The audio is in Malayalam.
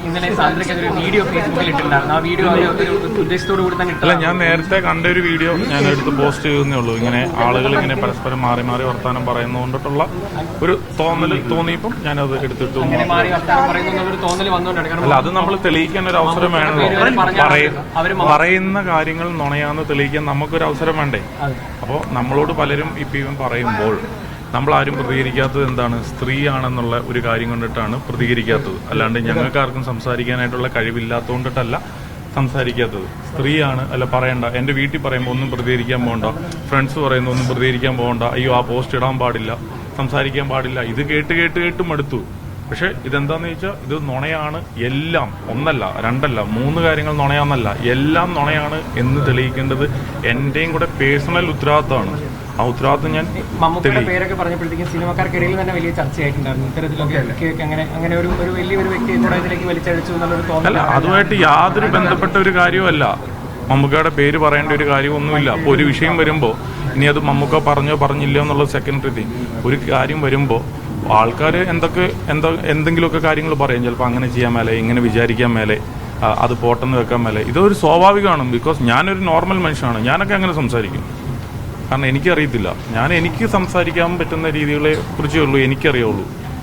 ഇന്നലെ സാന്ദ്രയ്ക്കെതിരെ വീഡിയോ ഫേസ്ബുക്കിൽ ഇട്ടിട്ടുണ്ടായിരുന്നു. ആ വീഡിയോ ഉദ്ദേശത്തോടു കൂടി തന്നെ അല്ല, ഞാൻ നേരത്തെ കണ്ട ഒരു വീഡിയോ ഞാൻ എടുത്ത് പോസ്റ്റ് ചെയ്യുന്നേ ഉള്ളൂ. ഇങ്ങനെ ആളുകൾ ഇങ്ങനെ പരസ്പരം മാറി മാറി വർത്താനം പറയുന്നതുകൊണ്ടിട്ടുള്ള ഒരു തോന്നിയപ്പം ഞാനത് എടുത്തിട്ടു. അല്ല, അത് നമ്മൾ തെളിയിക്കാൻ ഒരു അവസരം വേണമല്ലോ. പറയുന്ന കാര്യങ്ങൾ നുണയാന്ന് തെളിയിക്കാൻ നമുക്കൊരു അവസരം വേണ്ടേ? അപ്പോൾ നമ്മളോട് പലരും ഇപ്പം പറയുമ്പോൾ നമ്മളാരും പ്രതികരിക്കാത്തത് എന്താണ്? സ്ത്രീയാണെന്നുള്ള ഒരു കാര്യം കൊണ്ടിട്ടാണ് പ്രതികരിക്കാത്തത്. അല്ലാണ്ട് ഞങ്ങൾക്കാർക്കും സംസാരിക്കാനായിട്ടുള്ള കഴിവില്ലാത്തതുകൊണ്ടിട്ടല്ല സംസാരിക്കാത്തത്. സ്ത്രീയാണ്, അല്ല പറയണ്ട. എന്റെ വീട്ടിൽ പറയുമ്പോൾ ഒന്നും പ്രതികരിക്കാൻ പോകണ്ട, ഫ്രണ്ട്സ് പറയുന്ന ഒന്നും പ്രതികരിക്കാൻ പോകണ്ട, അയ്യോ ആ പോസ്റ്റ് ഇടാൻ പാടില്ല, സംസാരിക്കാൻ പാടില്ല. ഇത് കേട്ട് മടുത്തു. പക്ഷെ ഇതെന്താന്ന് ചോദിച്ചാൽ ഇത് നുണയാണ്. എല്ലാം ഒന്നല്ല രണ്ടല്ല 3 കാര്യങ്ങൾ നുണയാന്നല്ല, എല്ലാം നുണയാണ് എന്ന് തെളിയിക്കേണ്ടത് എന്റെയും കൂടെ പേഴ്സണൽ ഉത്തരവാദിത്തമാണ്. ആ ഉത്തരവാദിത്തം ഞാൻ പേരൊക്കെ പറഞ്ഞപ്പോഴത്തേക്കും സിനിമക്കാർക്കിടയിൽ തന്നെ വലിയ ചർച്ചയായിട്ടുണ്ടായിരുന്നു. ഇത്തരത്തിലൊക്കെ അങ്ങനെ ഒരു വലിയൊരു വ്യക്തി ഇതിലേക്ക് വലിച്ചഴിച്ചു എന്നുള്ളൊരു തോന്നൽ. അല്ല, അതുമായിട്ട് യാതൊരു ബന്ധപ്പെട്ട ഒരു കാര്യമല്ല. മമ്മൂക്കയുടെ പേര് പറയേണ്ട ഒരു കാര്യമൊന്നുമില്ല. അപ്പോൾ ഒരു വിഷയം വരുമ്പോൾ ഇനി അത് മമ്മൂക്ക പറഞ്ഞില്ല എന്നുള്ള സെക്കൻഡറി തിങ്. ഒരു കാര്യം വരുമ്പോൾ ആൾക്കാർ എന്തെങ്കിലുമൊക്കെ കാര്യങ്ങൾ പറയും. ചിലപ്പോൾ അങ്ങനെ ചെയ്യാൻ മേലെ, ഇങ്ങനെ വിചാരിക്കാൻ മേലെ, അത് പോട്ടെന്ന് വെക്കാൻ മേലെ. ഇതൊരു സ്വാഭാവികമാണ്. ബിക്കോസ് ഞാനൊരു നോർമൽ മനുഷ്യനാണ്. ഞാനൊക്കെ അങ്ങനെ സംസാരിക്കും. കാരണം എനിക്കറിയത്തില്ല. എനിക്ക് സംസാരിക്കാൻ പറ്റുന്ന രീതികളെ കുറിച്ചേ ഉള്ളൂ എനിക്കറിയുള്ളൂ.